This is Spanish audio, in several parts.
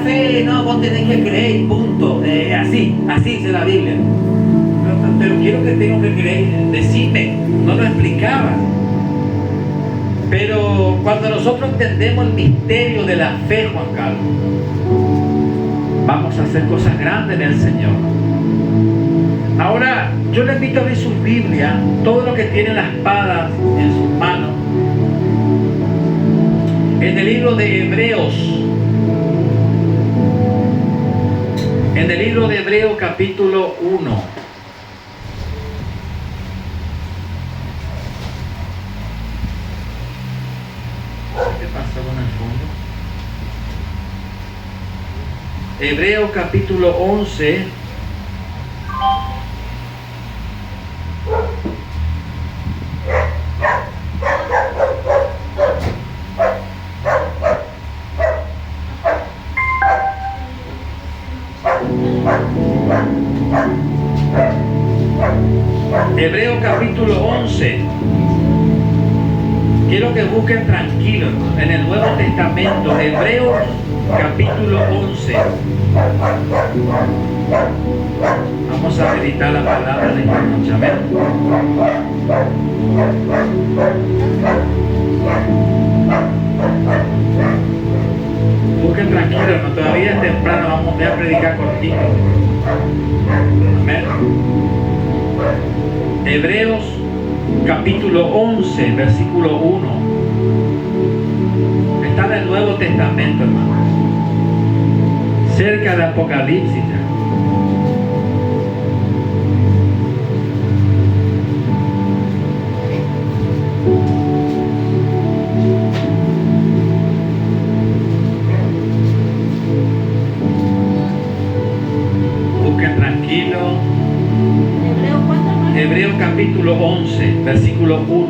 fe, no, vos tenés que creer, punto. Así dice la Biblia. Pero quiero que tengo que creer, decime, no lo explicaba. Pero cuando nosotros entendemos el misterio de la fe, Juan Carlos, vamos a hacer cosas grandes en el Señor. Ahora, yo le invito a abrir su Biblia, todo lo que tiene la espada en sus manos, en el libro de Hebreos. En el libro de Hebreos capítulo 1. ¿Qué pasó con el fondo? Hebreos capítulo 11. Hebreos capítulo 11. Quiero que busquen tranquilo en el Nuevo Testamento. Hebreos capítulo 11. Vamos a meditar la palabra de esta noche. Amén. Busquen tranquilo, hermano. Todavía es temprano. Vamos a predicar cortito. Amén. Hebreos capítulo 11, versículo 1. Está en el Nuevo Testamento, hermano. Cerca de Apocalipsis ya. Busquen tranquilo. Hebreos capítulo 11, versículo 1.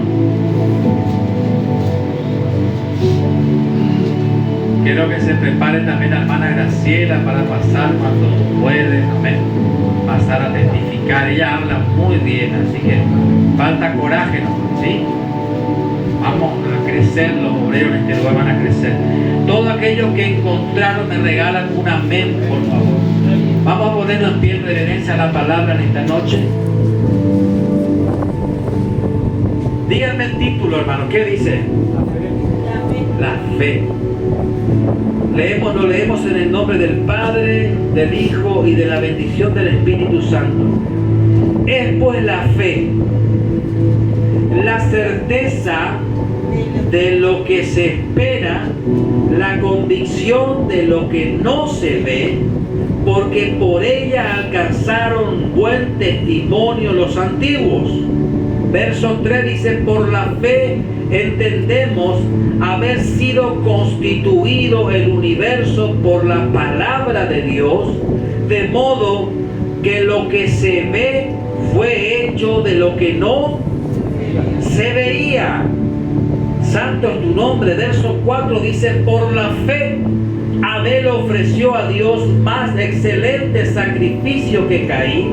Quiero que se prepare también la hermana Graciela para pasar cuando puede, amén, pasar a testificar. Ella habla muy bien, así que falta coraje, ¿no? ¿Sí? Vamos a crecer, los obreros en este lugar van a crecer. Todos aquellos que encontraron me regalan un amén, por favor. Vamos a ponernos en pie en reverencia a la palabra en esta noche. Díganme el título, hermano. ¿Qué dice? La fe. Lo leemos en el nombre del Padre, del Hijo y de la bendición del Espíritu Santo. Es pues la fe, la certeza de lo que se espera, la convicción de lo que no se ve, porque por ella alcanzaron buen testimonio los antiguos. Verso 3 dice: por la fe entendemos haber sido constituido el universo por la palabra de Dios, de modo que lo que se ve fue hecho de lo que no se veía. Santo es tu nombre. Verso 4 dice: por la fe Abel ofreció a Dios más excelente sacrificio que Caín,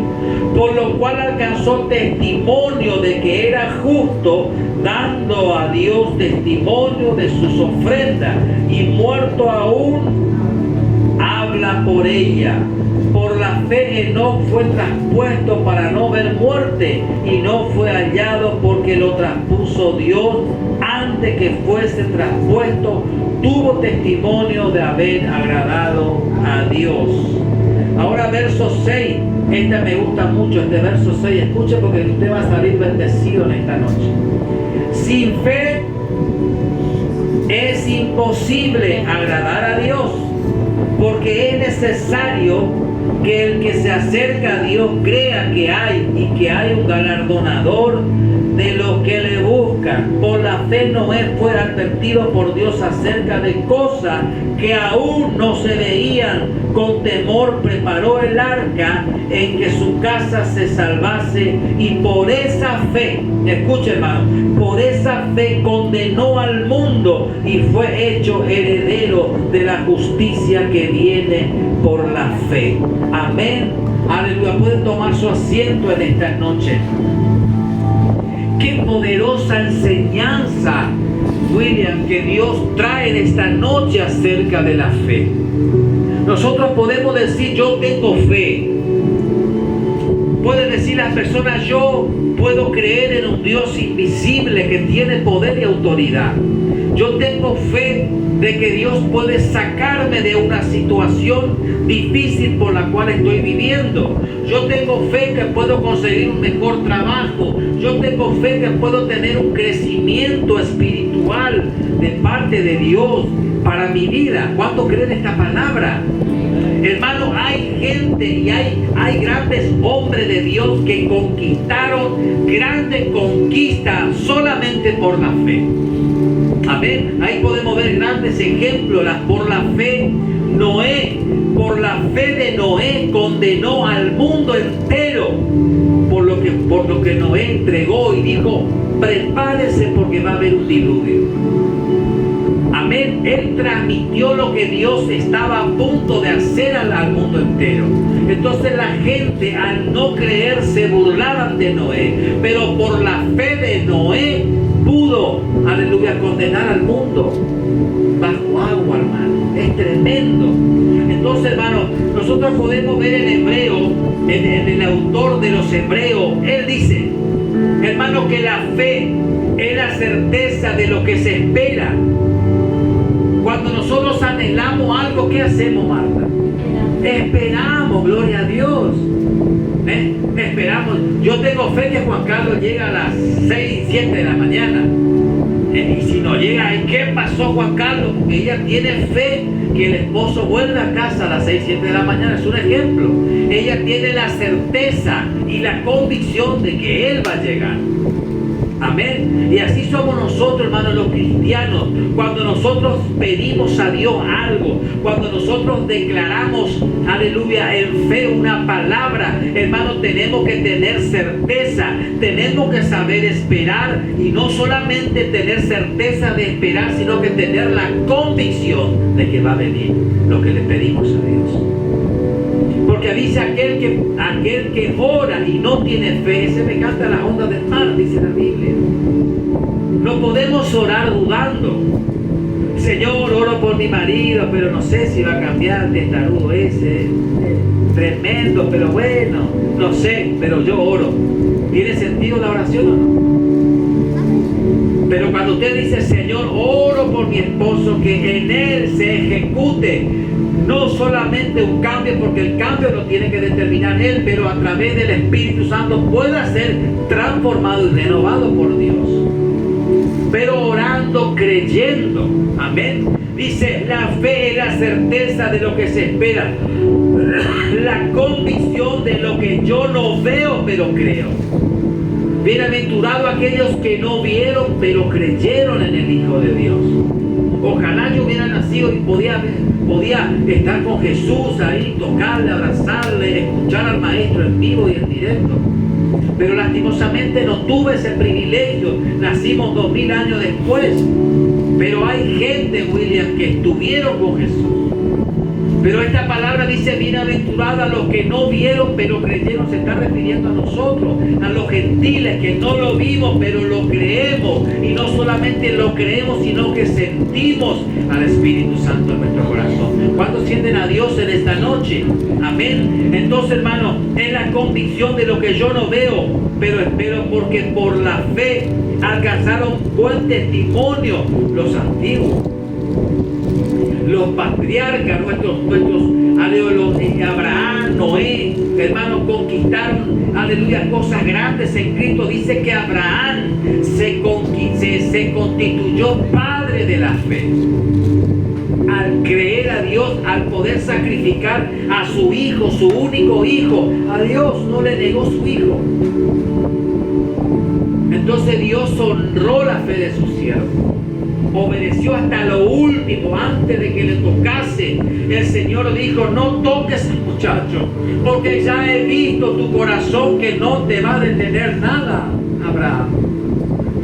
por lo cual alcanzó testimonio de que era justo, dando a Dios testimonio de sus ofrendas, y muerto aún habla por ella. Por la fe Enoc fue traspuesto para no ver muerte, y no fue hallado porque lo traspuso Dios antes que fuese traspuesto. Tuvo testimonio de haber agradado a Dios. Ahora verso 6. Este me gusta mucho, este verso 6. Escuche, porque usted va a salir bendecido en esta noche. Sin fe es imposible agradar a Dios, porque es necesario que el que se acerca a Dios crea que hay, y que hay un galardonador de los que le buscan. Por la fe Noé fue advertido por Dios acerca de cosas que aún no se veían. Con temor preparó el arca en que su casa se salvase, y por esa fe, escuche hermano, por esa fe condenó al mundo y fue hecho heredero de la justicia que viene por la fe. Amén. Aleluya. Pueden tomar su asiento en esta noche. Qué poderosa enseñanza, William, que Dios trae en esta noche acerca de la fe. Nosotros podemos decir, yo tengo fe. Pueden decir las personas, yo puedo creer en un Dios invisible que tiene poder y autoridad. Yo tengo fe de que Dios puede sacarme de una situación difícil por la cual estoy viviendo. Yo tengo fe que puedo conseguir un mejor trabajo. Yo tengo fe que puedo tener un crecimiento espiritual de parte de Dios para mi vida. ¿Cuánto creen esta palabra? Hermano, hay gente y hay grandes hombres de Dios que conquistaron grandes conquistas solamente por la fe. Amén. Ahí podemos ver grandes ejemplos. Por la fe, Noé, por la fe de Noé, condenó al mundo entero por lo que Noé entregó y dijo, prepárese porque va a haber un diluvio. Amén. Él transmitió lo que Dios estaba a punto de hacer al mundo entero. Entonces la gente, al no creer, se burlaban de Noé. Pero por la fe de Noé pudo, aleluya, condenar al mundo bajo agua, hermano. Es tremendo. Entonces, hermano, nosotros podemos ver en Hebreo, en el autor de los Hebreos, él dice, hermano, que la fe es la certeza de lo que se espera. Cuando nosotros anhelamos algo, ¿qué hacemos, Marta? Esperamos, gloria a Dios. Esperamos. Yo tengo fe que Juan Carlos llega a las 6, 7 de la mañana. Y si no llega, ¿qué pasó, Juan Carlos? Porque ella tiene fe que el esposo vuelve a casa a las 6, 7 de la mañana. Es un ejemplo. Ella tiene la certeza y la convicción de que él va a llegar. Amén. Y así somos nosotros, hermanos, los cristianos. Cuando nosotros pedimos a Dios algo, cuando nosotros declaramos, aleluya, en fe una palabra, hermanos, tenemos que tener certeza, tenemos que saber esperar, y no solamente tener certeza de esperar, sino que tener la convicción de que va a venir lo que le pedimos a Dios. Porque dice aquel que ora y no tiene fe, ese me canta las ondas del mar, dice la Biblia. No podemos orar dudando. Señor, oro por mi marido, pero no sé si va a cambiar, testarudo ese, tremendo, pero bueno, no sé, pero yo oro. ¿Tiene sentido la oración o no? Pero cuando usted dice, Señor, oro por mi esposo, que en él se ejecute no solamente un cambio, porque el cambio lo tiene que determinar él, pero a través del Espíritu Santo pueda ser transformado y renovado por Dios. Pero orando, creyendo. Amén. Dice, la fe es la certeza de lo que se espera, la convicción de lo que yo no veo, pero creo. Bienaventurados aquellos que no vieron, pero creyeron en el Hijo de Dios. Ojalá yo hubiera nacido y podía estar con Jesús ahí, tocarle, abrazarle, escuchar al Maestro en vivo y en directo. Pero lastimosamente no tuve ese privilegio. Nacimos 2000 años después. Pero hay gente, William, que estuvieron con Jesús. Pero esta palabra dice, bienaventurados a los que no vieron pero creyeron. Se está refiriendo a nosotros, a los gentiles que no lo vimos pero lo creemos. Y no solamente lo creemos, sino que sentimos al Espíritu Santo en nuestro corazón. ¿Cuántos sienten a Dios en esta noche? Amén. Entonces, hermano, es la convicción de lo que yo no veo, pero espero, porque por la fe alcanzaron buen testimonio los antiguos. Los patriarcas, nuestros Abraham, Noé, hermanos, conquistaron, aleluya, cosas grandes. En Cristo dice que Abraham se constituyó padre de la fe. Al creer a Dios, al poder sacrificar a su hijo, su único hijo, a Dios no le negó su hijo. Entonces Dios honró la fe de su siervo. Obedeció hasta lo último. Antes de que le tocase, el Señor dijo, no toques al muchacho, porque ya he visto tu corazón que no te va a detener nada, Abraham.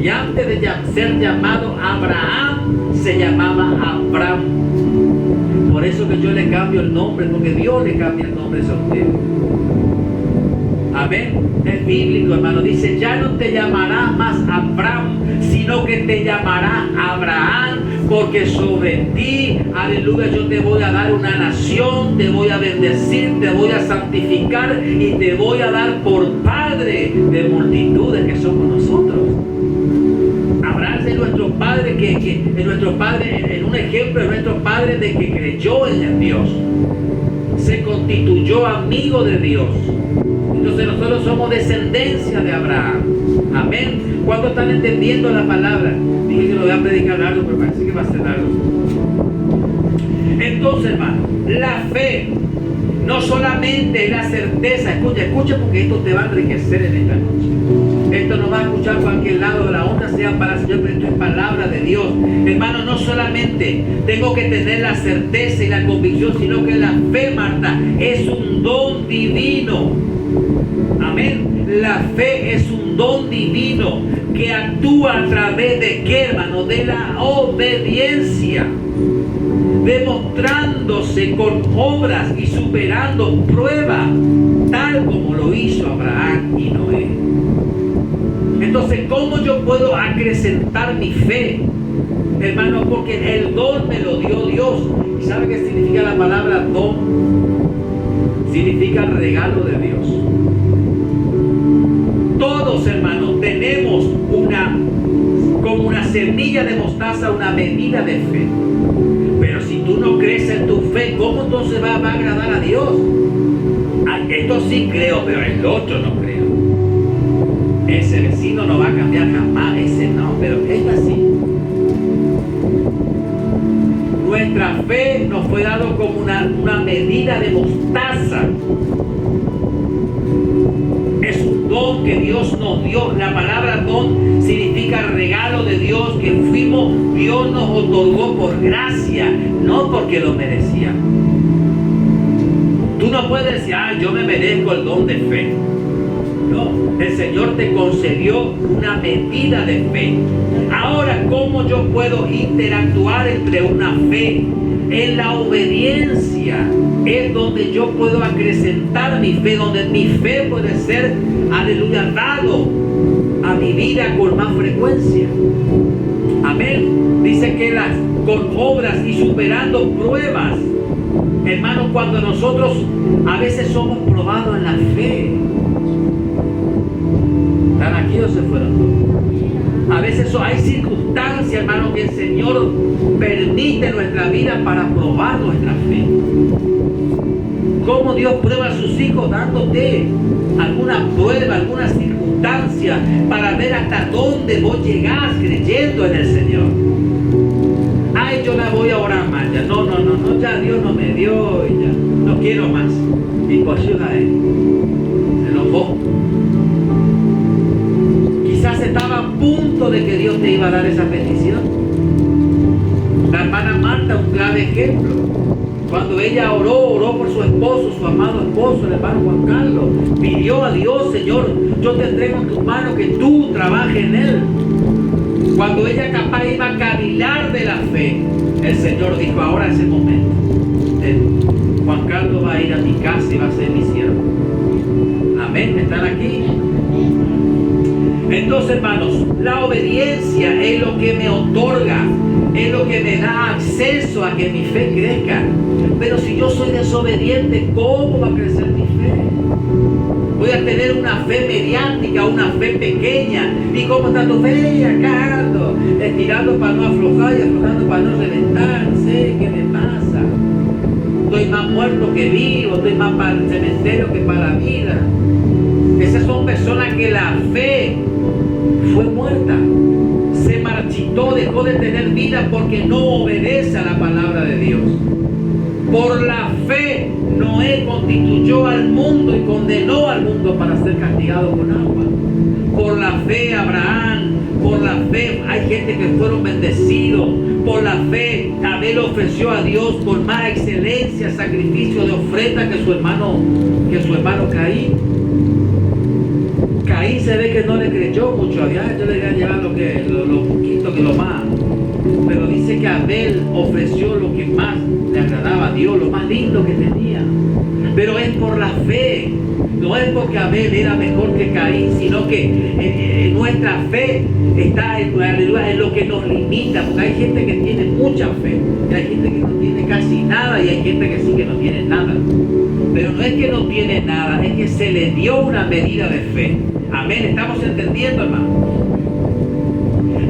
Y antes de ser llamado Abraham, se llamaba Abraham. Por eso que yo le cambio el nombre, porque Dios le cambia el nombre a usted. Amén. Es bíblico, hermano. Dice, ya no te llamará más Abraham, sino que te llamará Abraham, porque sobre ti, aleluya, yo te voy a dar una nación, te voy a bendecir, te voy a santificar y te voy a dar por padre de multitudes que somos nosotros. Abraham es nuestro padre, es nuestro padre, en un ejemplo, es nuestro padre de que creyó en Dios, se constituyó amigo de Dios. Entonces nosotros somos descendencia de Abraham. Amén. ¿Cuántos están entendiendo la palabra? Dije que lo voy a predicar largo, pero parece que va a ser largo. Entonces, hermano, la fe no solamente es la certeza. Escucha porque esto te va a enriquecer en esta noche. Esto no va a escuchar cualquier lado de la onda, sea para el Señor, pero esto es palabra de Dios. Hermano, no solamente tengo que tener la certeza y la convicción, sino que la fe, Marta, es un don divino. Amén. La fe es un don divino que actúa a través de ¿qué, hermano? De la obediencia, demostrándose con obras y superando pruebas, tal como lo hizo Abraham y Noé. Entonces, ¿cómo yo puedo acrecentar mi fe? Hermano, porque el don me lo dio Dios. ¿Y sabe qué significa la palabra don? Significa regalo de Dios. Todos, hermanos, tenemos como una semilla de mostaza, una medida de fe. Pero si tú no crees en tu fe, ¿cómo entonces va a agradar a Dios? Esto sí creo, pero el otro no creo. Ese vecino no va a cambiar jamás, ese no, pero esta sí. Nuestra fe nos fue dado como una medida de mostaza. Es un don que Dios nos dio. La palabra don significa regalo de Dios que Dios nos otorgó por gracia, no porque lo merecía. Tú no puedes decir, yo me merezco el don de fe. No, el Señor te concedió una medida de fe. Ahora, ¿cómo yo puedo interactuar entre una fe? En la obediencia es donde yo puedo acrecentar mi fe, donde mi fe puede ser, aleluya, dado a mi vida con más frecuencia. Amén. Dice que con obras y superando pruebas. Hermanos, cuando nosotros a veces somos probados en la fe. ¿Están aquí o se fueron todos? A veces hay circunstancias, hermano, que el Señor permite en nuestra vida para probar nuestra fe. ¿Cómo Dios prueba a sus hijos? Dándote alguna prueba, alguna circunstancia para ver hasta dónde vos llegás creyendo en el Señor. Yo la voy a orar más, ya no, ya Dios no me dio y ya no quiero más. Y pues ayuda a él. Se enojó. Quizás estaba a punto de que Dios te iba a dar esa petición. La hermana Marta, un gran ejemplo. Cuando ella oró por su esposo, su amado esposo, el hermano Juan Carlos, pidió a Dios, Señor, yo te entrego en tus manos que tú trabajes en él. Cuando ella capaz iba a cavilar de la fe, el Señor dijo, ahora es el momento. Juan Carlos va a ir a mi casa y va a ser mi siervo. Amén, ¿están aquí? Entonces, hermanos, la obediencia es lo que me otorga, es lo que me da acceso a que mi fe crezca. Pero si yo soy desobediente, ¿cómo va a crecer mi fe? Voy a tener una fe mediática, una fe pequeña. ¿Y cómo está tu fe? Acá ando, estirando para no aflojar y aflojando para no reventar. No sé qué me pasa. Estoy más muerto que vivo, estoy más para el cementerio que para la vida. Esas son personas que la fe fue muerta. Se marchitó, dejó de tener vida porque no obedece a la palabra de Dios. Por la fe, Noé constituyó al mundo y condenó al mundo para ser castigado con agua. Por la fe, Abraham, por la fe, hay gente que fueron bendecidos. Por la fe, Abel ofreció a Dios con más excelencia sacrificio de ofrenda que su hermano Caín. Caín se ve que no le creyó mucho. Yo le voy a llevar lo poquito que lo más. Pero dice que Abel ofreció lo que más le agradaba a Dios, lo más lindo que tenía. Pero es por la fe. No es porque Abel era mejor que Caín, sino que nuestra fe está en lo que nos limita, porque hay gente que tiene mucha fe, y hay gente que no tiene casi nada, y hay gente que sí que no tiene nada. Pero no es que no tiene nada, es que se le dio una medida de fe. Amén, ¿estamos entendiendo, hermano?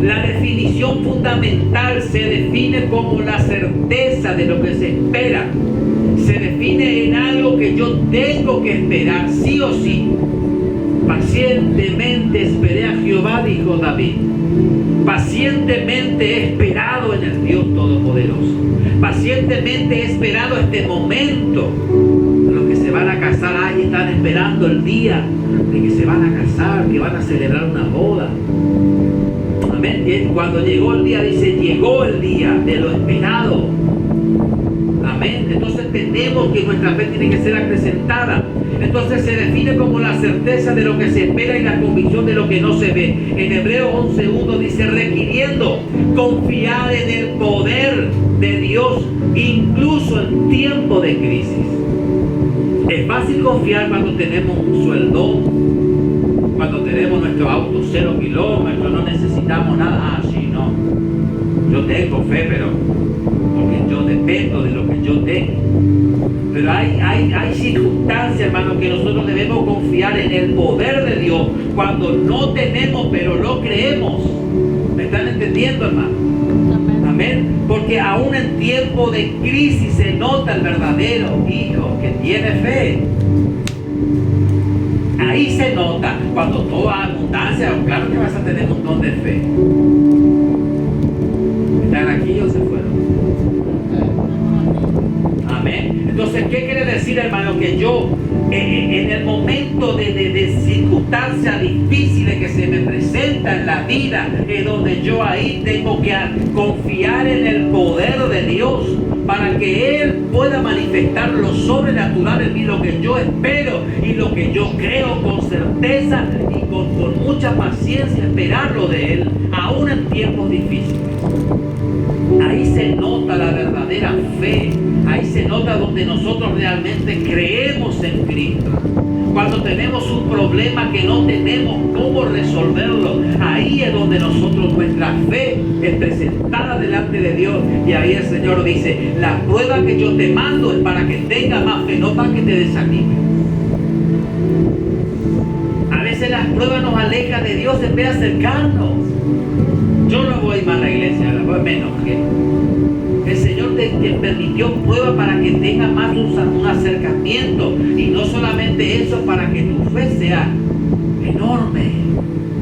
La definición fundamental se define como la certeza de lo que se espera. Se define en algo que yo tengo que esperar, sí o sí. Pacientemente esperé a Jehová, dijo David. Pacientemente he esperado en el Dios Todopoderoso. Pacientemente he esperado este momento. Los que se van a casar ahí están esperando el día de que se van a casar, que van a celebrar una boda. Amén. Y cuando llegó el día, dice, llegó el día de lo esperado. Amén. Entonces tenemos que nuestra fe tiene que ser acrecentada. Entonces se define como la certeza de lo que se espera y la convicción de lo que no se ve. En Hebreos 11:1 dice, requiriendo confiar en el poder de Dios incluso en tiempo de crisis. Es fácil confiar cuando tenemos un sueldo, cuando tenemos nuestro auto 0 kilómetros, no necesitamos nada. Ah, sí, no. Yo tengo fe, pero porque yo dependo de lo que yo tengo. Pero hay circunstancias, hermanos, que nosotros debemos confiar en el poder de Dios cuando no tenemos, pero lo creemos. ¿Me están entendiendo, hermano? Amén. Porque aún en tiempo de crisis se nota el verdadero hijo que tiene fe. Ahí se nota. Cuando toda abundancia, claro que vas a tener un montón de fe. ¿Están aquí o se fueron? Amén. Entonces, ¿qué quiere decir, hermano? Que yo, en el momento de circunstancias difíciles que se me presentan en la vida, es donde yo ahí tengo que confiar en el poder de Dios para que Él pueda manifestar lo sobrenatural en mí, lo que yo espero y lo que yo creo con certeza y con mucha paciencia esperarlo de Él, aún en tiempos difíciles. Ahí se nota la verdadera fe. Ahí se nota donde nosotros realmente creemos en Cristo. Cuando tenemos un problema que no tenemos cómo resolverlo, ahí es donde nuestra fe es presentada delante de Dios. Y ahí el Señor dice, la prueba que yo te mando es para que tengas más fe, no para que te desanimes. A veces las pruebas nos alejan de Dios en vez de acercarnos. Yo no voy más a la iglesia, voy menos que el Señor te permitió prueba para que tengas más un acercamiento, y no solamente eso, para que tu fe sea enorme,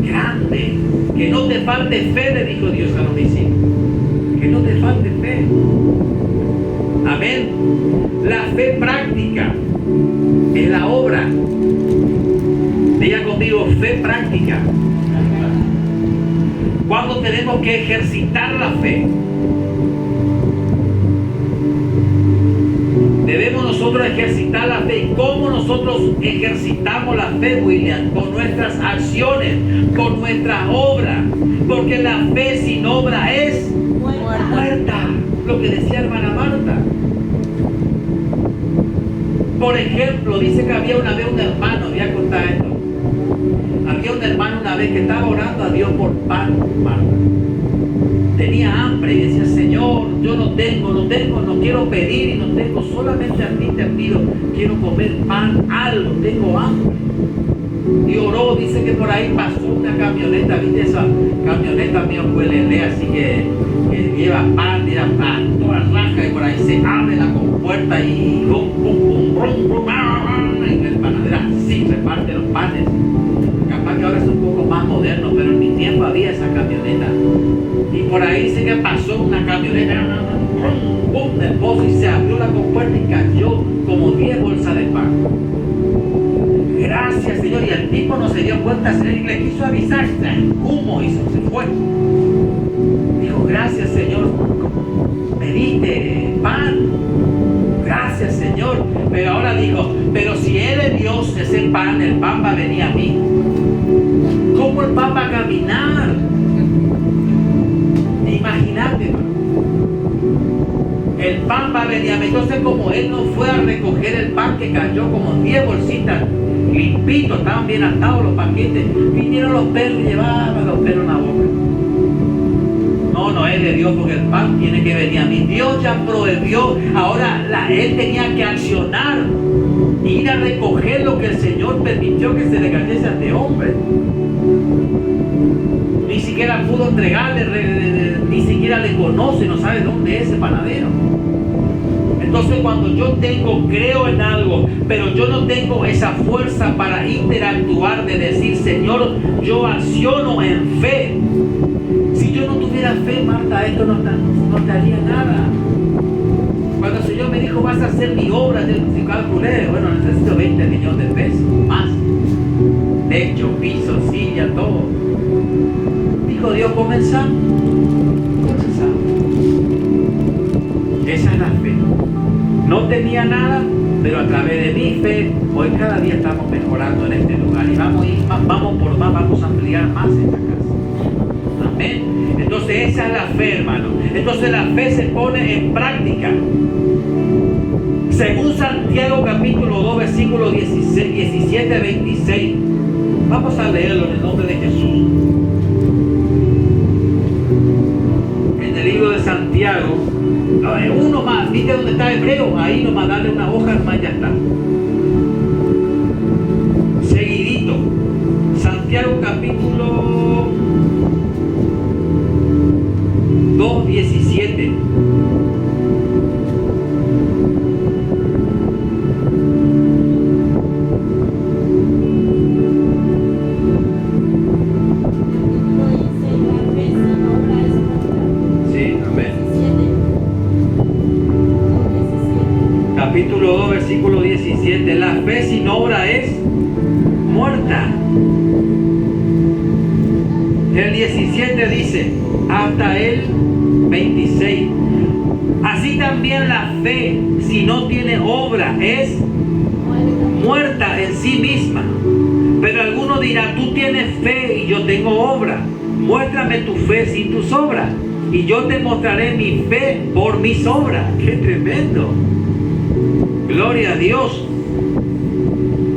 grande, que no te falte fe, le dijo Dios a los discípulos, que no te falte fe. Amén. La fe práctica es la obra. Diga conmigo, fe práctica. Cuando tenemos que ejercitar la fe, debemos nosotros ejercitar la fe. ¿Y cómo nosotros ejercitamos la fe, William? Con nuestras acciones, con nuestras obras. Porque la fe sin obra es muerta. Lo que decía hermana Marta. Por ejemplo, dice que había una vez un hermano, voy a contar esto. Había un hermano una vez que estaba orando a Dios por pan, Marta. Tenía hambre y decía, Señor, yo no quiero pedir y no tengo, solamente a ti te pido, quiero comer pan, algo, tengo hambre. Y oró, dice que por ahí pasó una camioneta, ¿viste esa camioneta mío huele, así que lleva pan, lleva pan, toda raja, y por ahí se abre la compuerta y y el panadero así reparte los panes. Capaz que ahora es un poco más moderno, pero en mi tiempo había esa camioneta. Y por ahí dice que pasó una camioneta, un esposo, y se abrió la compuerta y cayó como 10 bolsas de pan. Gracias, Señor. Y el tipo no se dio cuenta, y le quiso avisar, humo hizo, se fue. Dijo, gracias, Señor, me diste pan. Gracias, Señor. Pero ahora dijo, pero si Él es Dios, ese pan, el pan va a venir a mí. ¿Cómo el pan va a caminar? Imagínate, El pan va a venir. Entonces, como él no fue a recoger el pan que cayó como 10 bolsitas limpitos, estaban bien atados los paquetes, vinieron los perros y llevaban los perros en la boca. No es de Dios, porque el pan tiene que venir a mí. Dios ya prohibió. Ahora él tenía que accionar, ir a recoger lo que el Señor permitió que se le cayese a este hombre. Ni siquiera pudo entregarle, ni siquiera le conoce, no sabe dónde es ese panadero. Entonces, cuando yo creo en algo, pero yo no tengo esa fuerza para interactuar, de decir, Señor, yo acciono en fe. Si yo no tuviera fe, Marta, esto no te haría nada. Cuando el Señor me dijo, vas a hacer mi obra, yo calculé, bueno, necesito 20 millones de pesos, más. Techo, piso, silla, todo. Dijo Dios, comenzamos. Esa es la fe. No tenía nada, pero a través de mi fe, hoy cada día estamos mejorando en este lugar. Y vamos a ir más, vamos a ampliar más esta casa. Amén. Entonces esa es la fe, hermano. Entonces la fe se pone en práctica. Según Santiago capítulo 2, versículos 17, 26. Vamos a leerlo en el nombre de Jesús. En el libro de Santiago, uno más, ¿viste dónde está Hebreo? Ahí nomás darle una hoja, más ya está. Seguidito. Santiago capítulo 2, 17. Capítulo 2, versículo 17. La fe sin obra es muerta. El 17 dice, hasta el 26. Así también la fe, si no tiene obra, es muerta en sí misma. Pero alguno dirá, tú tienes fe y yo tengo obra. Muéstrame tu fe sin tus obras, y yo te mostraré mi fe por mis obras. ¡Qué tremendo! Gloria a Dios.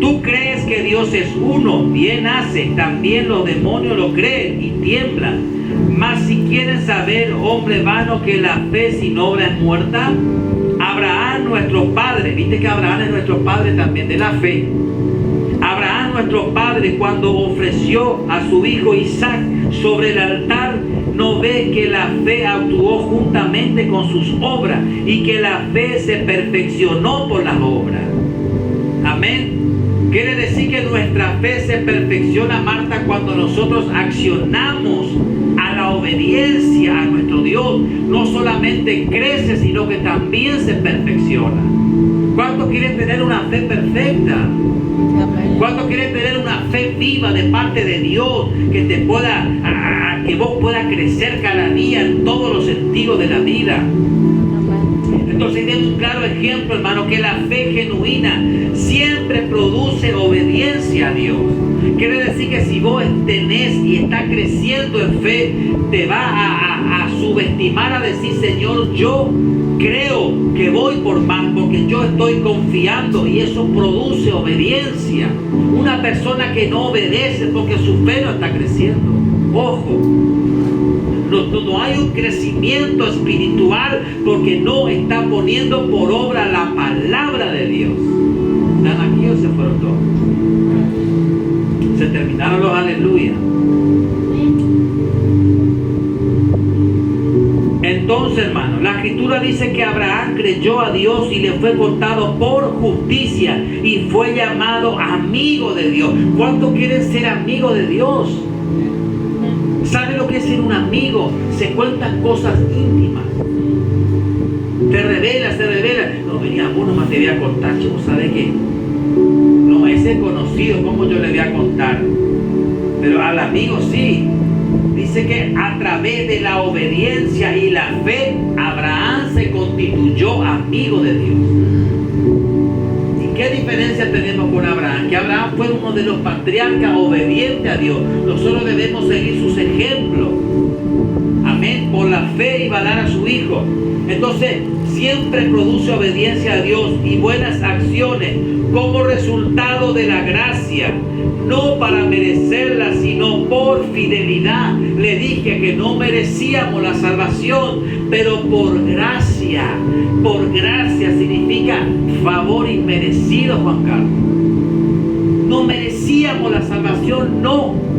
Tú crees que Dios es uno, bien hace, también los demonios lo creen y tiemblan. Mas si quieren saber, hombre vano, que la fe sin obra es muerta, Abraham nuestro padre, viste que Abraham es nuestro padre también de la fe. Abraham nuestro padre, cuando ofreció a su hijo Isaac sobre el altar, no ve que la fe actuó juntamente con sus obras y que la fe se perfeccionó por las obras. Amén. Quiere decir que nuestra fe se perfecciona, Marta, cuando nosotros accionamos a la obediencia a nuestro Dios. No solamente crece, sino que también se perfecciona. ¿Cuántos quieren tener una fe perfecta? ¿Cuántos quieren tener una fe viva de parte de Dios, que te pueda, que vos puedas crecer cada día en todos los sentidos de la vida? Entonces tenemos un claro ejemplo, hermano, que la fe genuina siempre produce obediencia a Dios. Quiere decir que si vos tenés y estás creciendo en fe, te va a subestimar, a decir, Señor, yo creo que voy por más, porque yo estoy confiando, y eso produce obediencia. Una persona que no obedece porque su fe no está creciendo. Ojo. No hay un crecimiento espiritual porque no está poniendo por obra la palabra de Dios. ¿Están aquí o se fueron todos? Se terminaron los aleluya. Entonces, hermano, la escritura dice que Abraham creyó a Dios y le fue contado por justicia y fue llamado amigo de Dios. ¿Cuántos quieren ser amigos de Dios? ¿Sabe lo que es ser un amigo? Se cuentan cosas íntimas. Te revela. No, venía uno más te voy a contar, chico, ¿sabe qué? No, ese conocido, ¿cómo yo le voy a contar? Pero al amigo sí. Dice que a través de la obediencia y la fe, Abraham se constituyó amigo de Dios. ¿Qué diferencia tenemos con Abraham? Que Abraham fue uno de los patriarcas obedientes a Dios. Nosotros debemos seguir sus ejemplos. Amén. Amén. Por la fe iba a dar a su hijo. Entonces, siempre produce obediencia a Dios y buenas acciones como resultado de la gracia, no para merecerla, sino por fidelidad. Le dije que no merecíamos la salvación, pero por gracia. Por gracia significa favor inmerecido, Juan Carlos. No merecíamos la salvación, no.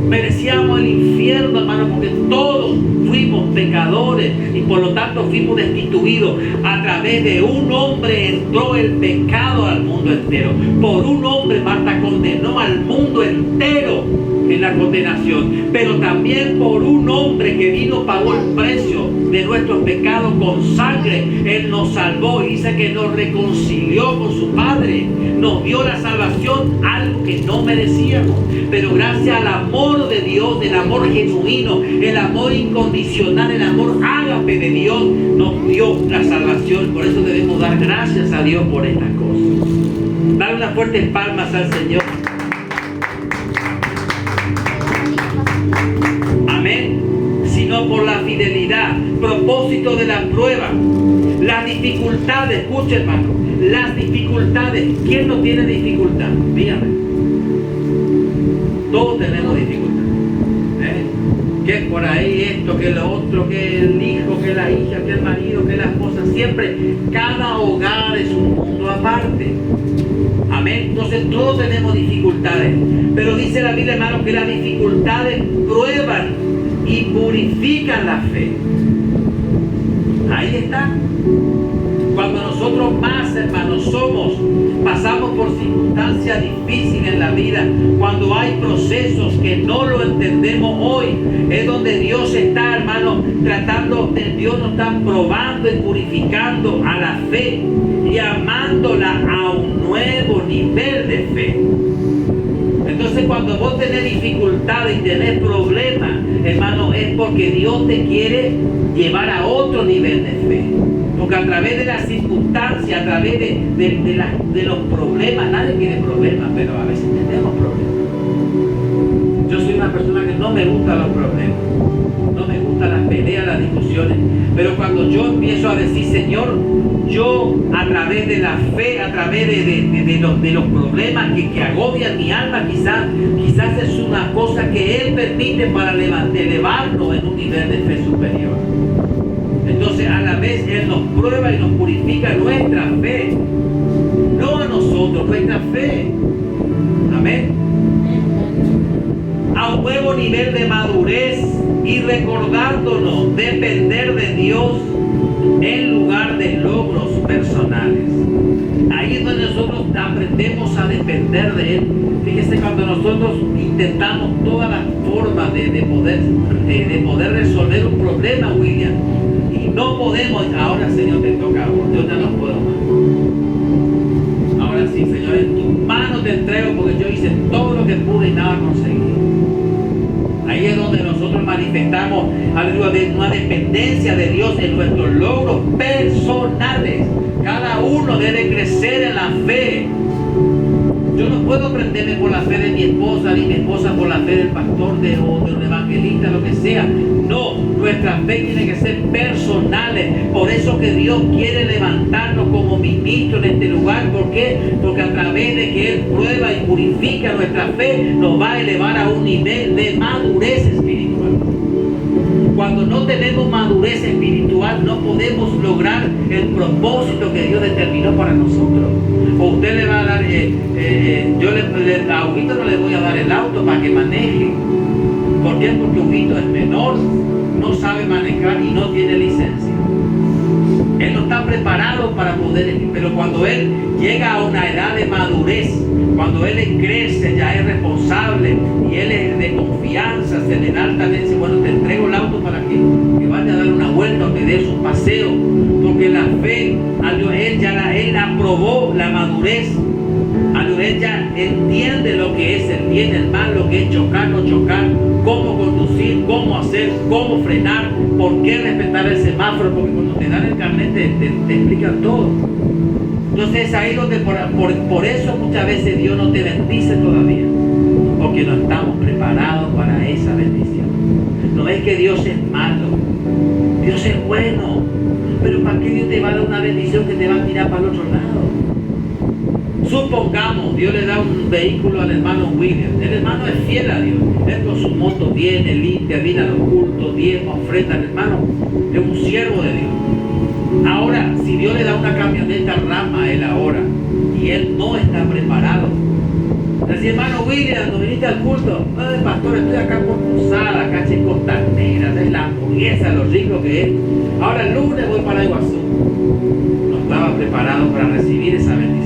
Merecíamos el infierno, hermano, porque todos fuimos pecadores y por lo tanto fuimos destituidos. A través de un hombre entró el pecado al mundo entero. Por un hombre Marta condenó al mundo entero en la condenación. Pero también por un hombre que vino, pagó el precio de nuestros pecados con sangre. Él nos salvó y dice que nos reconcilió con su Padre. Nos dio la salvación, algo que no merecíamos. Pero gracias al amor de Dios, el amor genuino, el amor incondicional, el amor ágape de Dios, nos dio la salvación. Por eso debemos dar gracias a Dios por estas cosas. Dar unas fuertes palmas al Señor. Amén. Sino por la fidelidad, propósito de la prueba, las dificultades. Escuche, hermano, las dificultades. ¿Quién no tiene dificultad? Dígame. Todos tenemos dificultades. Que es por ahí esto, que lo otro, que el hijo, que la hija, que el marido, que la esposa. Siempre, cada hogar es un mundo aparte. Amén. Entonces todos tenemos dificultades. Pero dice la Biblia, hermano, que las dificultades prueban y purifican la fe. Ahí está. Cuando nosotros más, hermanos, pasamos por circunstancias difíciles en la vida, cuando hay procesos que no lo entendemos hoy, es donde Dios está, hermano, Dios nos está probando y purificando a la fe, llamándola a un nuevo nivel de fe. Entonces, cuando vos tenés dificultades y tenés problemas, hermano, es porque Dios te quiere llevar a otro nivel de fe. Porque a través de las circunstancias, a través de los problemas, nadie quiere problemas, pero a veces tenemos problemas. Yo soy una persona que no me gustan los problemas, no me gustan las peleas, las discusiones, pero cuando yo empiezo a decir, Señor, yo a través de la fe, a través de los problemas que agobian mi alma, quizás es una cosa que Él permite para elevarnos en un nivel de fe superior. Entonces a la vez Él nos prueba y nos purifica nuestra fe, no a nosotros, nuestra fe. Amén. A un nuevo nivel de madurez y recordándonos depender de Dios en lugar de logros personales. Ahí es donde nosotros aprendemos a depender de Él. Fíjese, cuando nosotros intentamos todas las formas de poder resolver un problema, William, y no podemos, ahora Señor te toca a vos, yo ya no puedo más. Ahora sí, Señor, en tus manos te entrego porque yo hice todo lo que pude y nada conseguí. Ahí es donde nosotros manifestamos algo de una dependencia de Dios en nuestros logros personales. Cada uno debe crecer en la fe. Yo no puedo prenderme por la fe de mi esposa, ni mi esposa por la fe del pastor o de un evangelista, lo que sea. No, nuestra fe tiene que ser personales. Por eso que Dios quiere levantarnos como ministros en este lugar. ¿Por qué? Porque a través de que Él prueba y purifica nuestra fe, nos va a elevar a un nivel de madurez espiritual. Cuando no tenemos madurez espiritual, no podemos lograr el propósito que Dios determinó para nosotros. O usted le va a dar, a Huguito no le voy a dar el auto para que maneje. ¿Por qué? Porque Huguito es menor, no sabe manejar y no tiene licencia. Él no está preparado para poder, pero cuando él llega a una edad de madurez, cuando él crece, ya es responsable y él es de confianza, se le da altamente, bueno, te entrego el auto para que vaya a dar una vuelta o te des un paseo, porque la fe, él aprobó la madurez, él ya entiende lo que es el bien, el mal, lo que es chocar, no chocar, cómo conducir, cómo hacer, cómo frenar, por qué respetar el semáforo, porque cuando te dan el carnet te explican todo. Entonces es ahí donde por eso muchas veces Dios no te bendice todavía, porque no estamos preparados para esa bendición. No es que Dios es malo, Dios es bueno, pero ¿para qué Dios te va a dar una bendición que te va a tirar para el otro lado? Supongamos, Dios le da un vehículo al hermano William. El hermano es fiel a Dios. Él con su moto viene, limpia, viene a los cultos, diezma, ofrenda al hermano. Es un siervo de Dios. Ahora, si Dios le da una camioneta Rama a él ahora, y él no está preparado, así, hermano William, ¿no viniste al culto? Ay, pastor, estoy acá por Posada, acá en Costanera, es la hamburguesa, lo rico que es. Ahora el lunes voy para Iguazú. No estaba preparado para recibir esa bendición.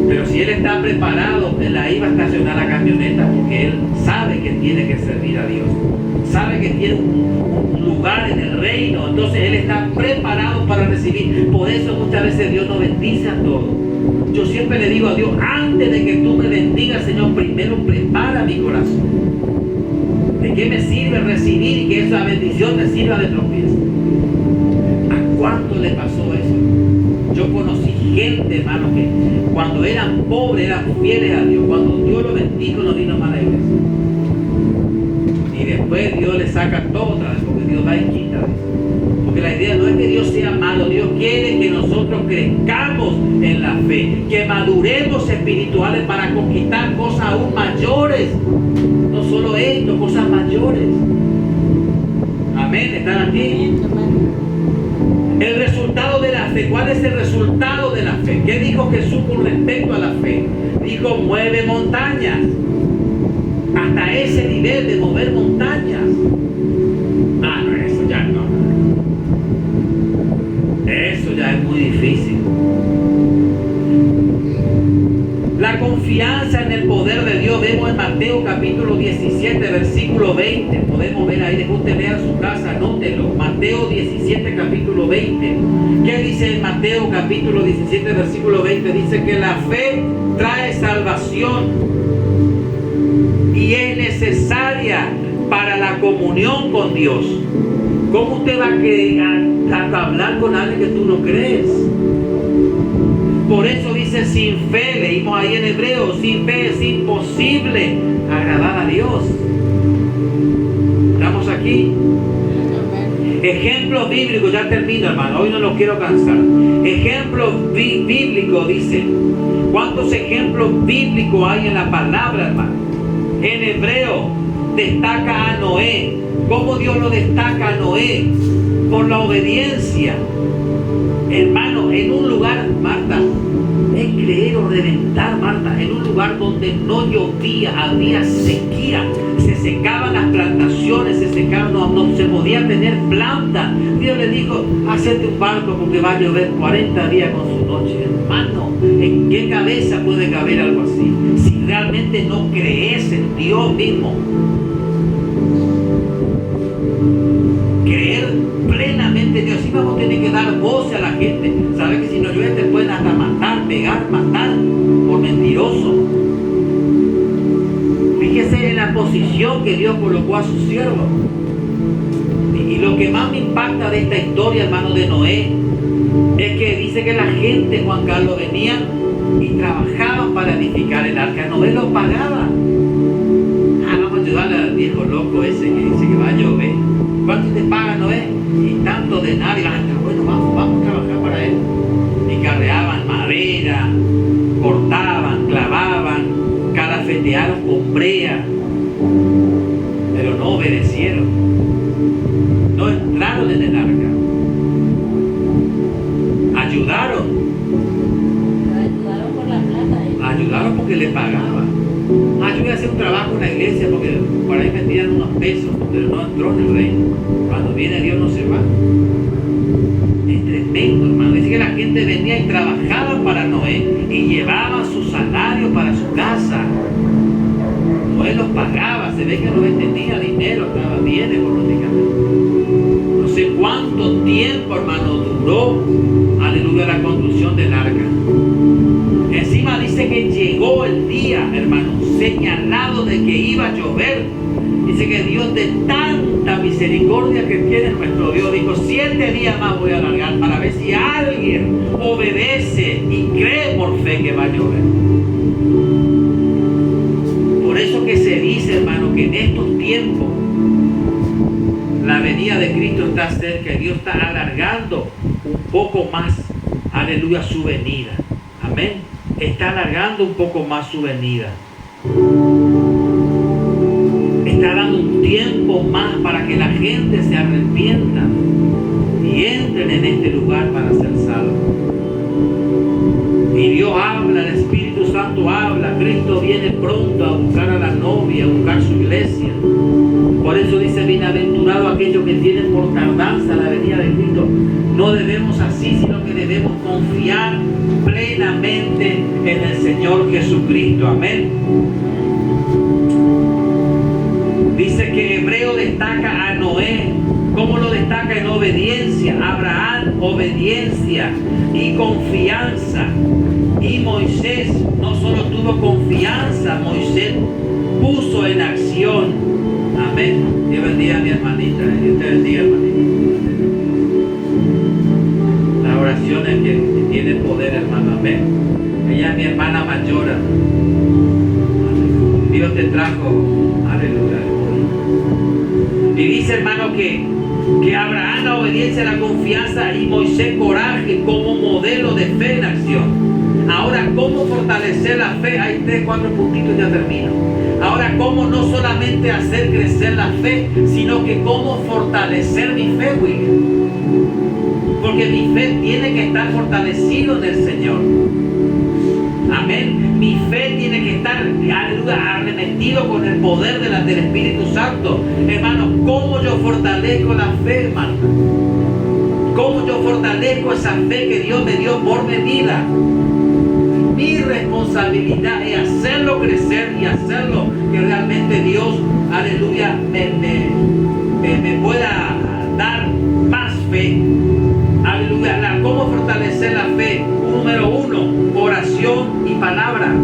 Pero si él está preparado, él ahí va a estacionar la camioneta, porque él sabe que tiene que servir a Dios. Sabe que tiene un lugar en el reino. Entonces él está preparado para recibir. Por eso muchas veces Dios nos bendice a todos. Yo siempre le digo a Dios, antes de que tú me bendigas, Señor, primero prepara mi corazón. ¿De qué me sirve recibir y que esa bendición me sirva de tropiezo? ¿A cuánto le pasó eso? Yo conocí gente, hermano, que cuando eran pobres eran fieles a Dios. Cuando Dios lo bendijo, no vino más a la iglesia. Y después Dios le saca todo otra vez, porque Dios da y quita. Porque la idea no es que Dios sea malo, Dios quiere que nosotros crezcamos en la fe, que maduremos espirituales para conquistar cosas aún mayores. No solo esto, cosas mayores. Amén, ¿están aquí? El resultado de la fe. ¿Cuál es el resultado de la fe? ¿Qué dijo Jesús con respecto a la fe? Dijo, mueve montañas. Hasta ese nivel de mover montañas. Ah, no, eso ya no. Eso ya es muy difícil. La confianza en el poder de Dios vemos en Mateo capítulo 17 versículo 20. Podemos ver ahí, después usted lea en su casa, anótelo. Mateo 17 capítulo 20. ¿Qué dice en Mateo capítulo 17 versículo 20? Dice que la fe trae salvación y es necesaria para la comunión con Dios. ¿Cómo usted va a hablar con alguien que tú no crees? Por eso dice sin fe, leímos ahí en Hebreo, sin fe es imposible agradar a Dios. ¿Estamos aquí? Ejemplos bíblicos, ya termino, hermano, hoy no los quiero cansar. Ejemplos bíblicos, dice. ¿Cuántos ejemplos bíblicos hay en la palabra, hermano? En Hebreo destaca a Noé. ¿Cómo Dios lo destaca a Noé? Por la obediencia. Hermano, en un lugar, Marta, es creer o reventar, Marta, en un lugar donde no llovía, había sequía, se secaban las plantaciones, se secaban, no se podía tener planta. Dios le dijo, hacete un barco porque va a llover 40 días con su noche. Hermano, ¿en qué cabeza puede caber algo así? Si realmente no crees en Dios mismo. Creer plenamente en Dios. Sí, vamos a tener que dar voz a la gente. Sabes que si no llueve te pueden hasta matar, pegar, matar por mentiroso. Fíjese en la posición que Dios colocó a su siervo. Y lo que más me impacta de esta historia, hermano, de Noé, es que dice que la gente, Juan Carlos, venía y trabajaban para edificar el arca. Noé lo pagaba. Vamos a ayudarle al viejo loco ese que dice que va a llover. ¿Cuánto te paga Noé? Y tanto de nadie. Bueno, vamos a trabajar para él. Y carreaban madera, cortaban, clavaban, calafetearon con brea, pero no obedecieron. No entraron en el arca. Ayudaron. Ayudaron por la plata. Ayudaron porque le pagaban. Yo voy a hacer un trabajo en la iglesia porque por ahí me tiran unos pesos, pero no entró en el reino. Cuando viene Dios no se va. Es tremendo, hermano. Dice que la gente venía y trabajaba para Noé y llevaba su salario para su casa. Noé los pagaba. Se ve que Noé tenía dinero, estaba bien económicamente. No sé cuánto tiempo, hermano, duró, aleluya, la construcción del arca. Encima dice que llegó el día, hermano, señalado de que iba a llover. Dice que Dios, de tanta misericordia que tiene nuestro Dios, dijo, 7 días más voy a alargar para ver si alguien obedece y cree por fe que va a llover. Por eso que se dice, hermano, que en estos tiempos La venida de Cristo está cerca y Dios está alargando un poco más, aleluya, su venida. Amén. Está alargando un poco más su venida. Está dando un tiempo más para que la gente se arrepienta y entren en este lugar para ser salvos. Y Dios habla, el Espíritu Santo habla, Cristo viene pronto a buscar a la novia, a buscar su iglesia. Por eso dice, bienaventurado aquellos que tienen por tardanza la venida de Cristo. No debemos así, sino que debemos confiar plenamente en el Señor Jesucristo. Amén. Dice que Hebreo destaca a Noé. ¿Cómo lo destaca? En obediencia. Abraham, obediencia y confianza. Y Moisés no solo tuvo confianza, Moisés puso en acción. Amén. Dios bendiga a mi hermanita. Dios te bendiga, hermanita. Las oraciones que tienen poder, hermano. Amén. Ella es mi hermana mayor. Dios te trajo. Aleluya. Y dice, hermano, que Abraham la obediencia, la confianza, y Moisés coraje como modelo de fe en acción. Ahora, ¿cómo fortalecer la fe? Hay 3, 4 puntitos y ya termino. Ahora, ¿cómo no solamente hacer crecer la fe, sino que cómo fortalecer mi fe, William? Porque mi fe tiene que estar fortalecido en el Señor. Amén. Mi fe tiene que estar, aleluya, arremetido con el poder del Espíritu Santo. Hermano, ¿cómo yo fortalezco la fe, hermano? ¿Cómo yo fortalezco esa fe que Dios me dio por medida? Mi responsabilidad es hacerlo crecer y hacerlo que realmente Dios, aleluya, me pueda dar más fe. Aleluya. ¿Cómo fortalecer la fe? Número 1, oración y palabra.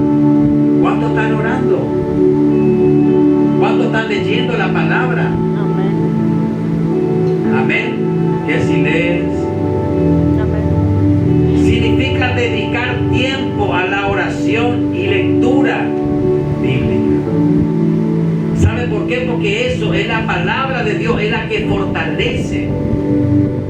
¿Cuántos están orando? ¿Cuántos están leyendo la palabra? Amén. Amén. Que si lees. Amén. Significa dedicar tiempo a la oración y lectura bíblica. ¿Sabe por qué? Porque eso es la palabra de Dios, es la que fortalece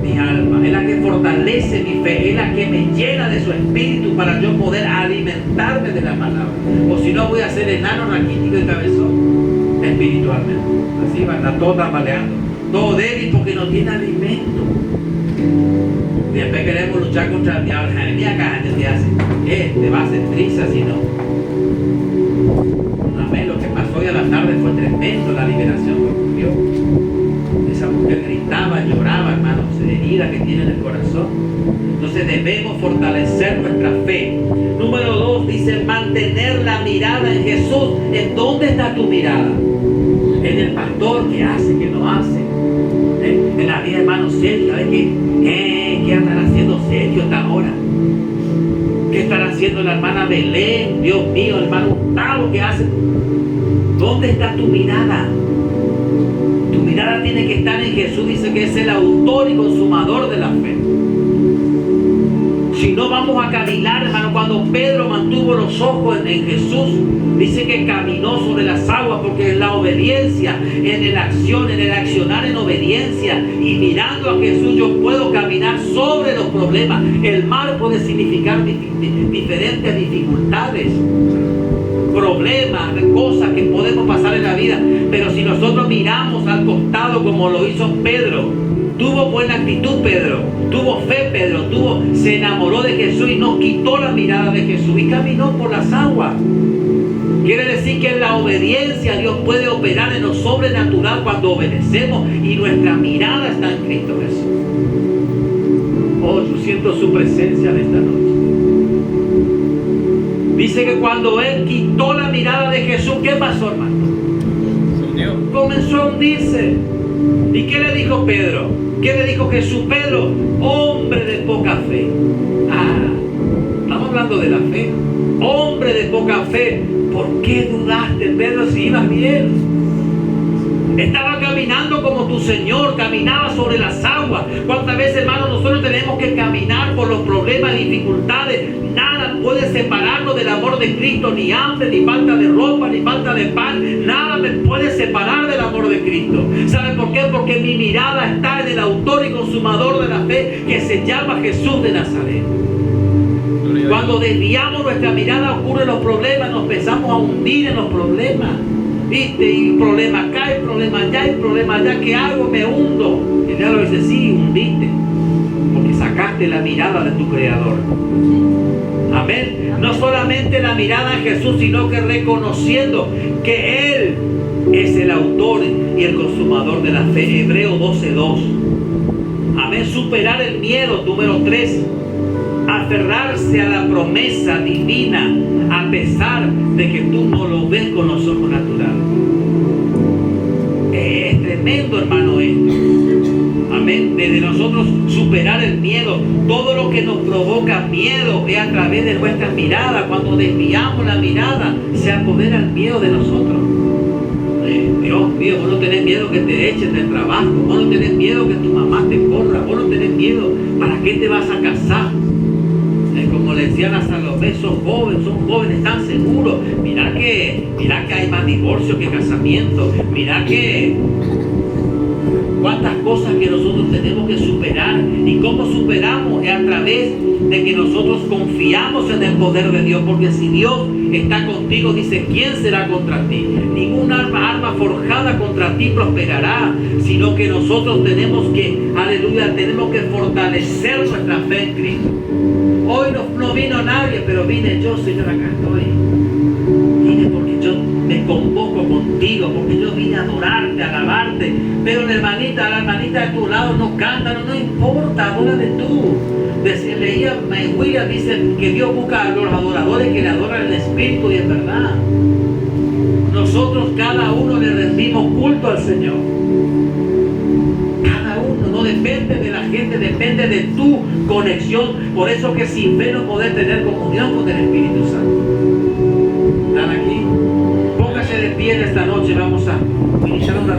mi alma, es la que fortalece mi fe, es la que me llena de su espíritu para yo poder alimentarme de la palabra. O si no, voy a ser enano, raquítico y cabezón espiritualmente. Así va a estar todo tambaleando, todo débil porque no tiene alimento. Después queremos luchar contra el diablo. Mira acá, gente te hace, te va a hacer trizas si no. Amén. Lo que pasó hoy a la tarde fue tremendo, la liberación que ocurrió. Esa mujer gritaba, lloraba, hermanos, herida que tiene en el corazón. Entonces debemos fortalecer nuestra fe. Número 2, dice mantener la mirada en Jesús. ¿En dónde está tu mirada? En el pastor, ¿qué hace, qué no hace? En la vida, hermano Sergio, ¿sabes qué andan haciendo Sergio hasta ahora? ¿Qué estará haciendo la hermana Belén? Dios mío, hermano Gustavo, ¿qué hace? ¿Dónde está tu mirada? Tu mirada tiene que estar en Jesús. Dice que es el autor y consumador de la fe. Si no, vamos a caminar, hermano. Cuando Pedro mantuvo los ojos en Jesús, dice que caminó sobre las aguas, porque es la obediencia en el accionar en obediencia y mirando a Jesús, yo puedo caminar sobre los problemas. El mar puede significar diferentes dificultades, problemas, cosas que podemos pasar en la vida, pero si nosotros miramos al costado como lo hizo Pedro, tuvo buena actitud Pedro, tuvo fe Pedro, se enamoró de Jesús y no quitó la mirada de Jesús y caminó por las aguas. Quiere decir que en la obediencia Dios puede operar en lo sobrenatural cuando obedecemos y nuestra mirada está en Cristo Jesús. Oh, yo siento su presencia en esta noche. Dice que cuando él quitó la mirada de Jesús, ¿qué pasó, hermano? Comenzó a hundirse. ¿Y qué le dijo Pedro? ¿Qué le dijo Jesús? Pedro, hombre de poca fe. Estamos hablando de la fe. Hombre de poca fe, ¿por qué dudaste, Pedro, si ibas bien? Estaba caminando como tu Señor, caminaba sobre las aguas. ¿Cuántas veces, hermano, nosotros tenemos que caminar por los problemas y dificultades? Nada puede separarnos del amor de Cristo, ni hambre, ni falta de ropa, ni falta de pan. Nada me puede separar del amor de Cristo. ¿Sabe por qué? Porque mi mirada está en el autor y consumador de la fe, que se llama Jesús de Nazaret. Cuando desviamos nuestra mirada ocurren los problemas, nos empezamos a hundir en los problemas. ¿Viste? Y problema acá, y problema allá, y problema allá. ¿Qué hago? Me hundo. Y el diablo dice, sí, hundiste, porque sacaste la mirada de tu Creador. Amén. No solamente la mirada en Jesús, sino que reconociendo que Él es el autor y el consumador de la fe. Hebreos 12:2. Amén. Superar el miedo. Número 3. Aferrarse a la promesa divina a pesar de que tú no lo ves con los ojos naturales. Es tremendo, hermano, esto. Amén. Desde nosotros superar el miedo. Todo lo que nos provoca miedo es a través de nuestra mirada. Cuando desviamos la mirada, se apodera el miedo de nosotros. Dios mío, vos no tenés miedo que te echen del trabajo. Vos no tenés miedo que tu mamá te corra. Vos no tenés miedo. ¿Para qué te vas a casar? Como le decían a Salomé, son jóvenes, están seguros. Mira que hay más divorcio que casamiento. Mira que cuántas cosas que nosotros tenemos que superar. ¿Y cómo superamos? Es a través de que nosotros confiamos en el poder de Dios. Porque si Dios está contigo, dice, ¿quién será contra ti? Ninguna arma forjada contra ti prosperará, sino que nosotros tenemos que, aleluya, tenemos que fortalecer nuestra fe en Cristo. Hoy no vino nadie, pero vine yo, Señor, acá estoy. Vine porque yo me convoco contigo, porque yo vine a adorarte, a alabarte. Pero la hermanita de tu lado no canta, no importa, adórale tú. Leía William, dice que Dios busca a los adoradores que le adoran en espíritu y en verdad. Nosotros cada uno le rendimos culto al Señor. Cada uno, no depende de la gente, depende de tu conexión. Por eso que sin fe no podés tener comunión con el Espíritu Santo. ¿Están aquí? Póngase de pie en esta noche, vamos a iniciar una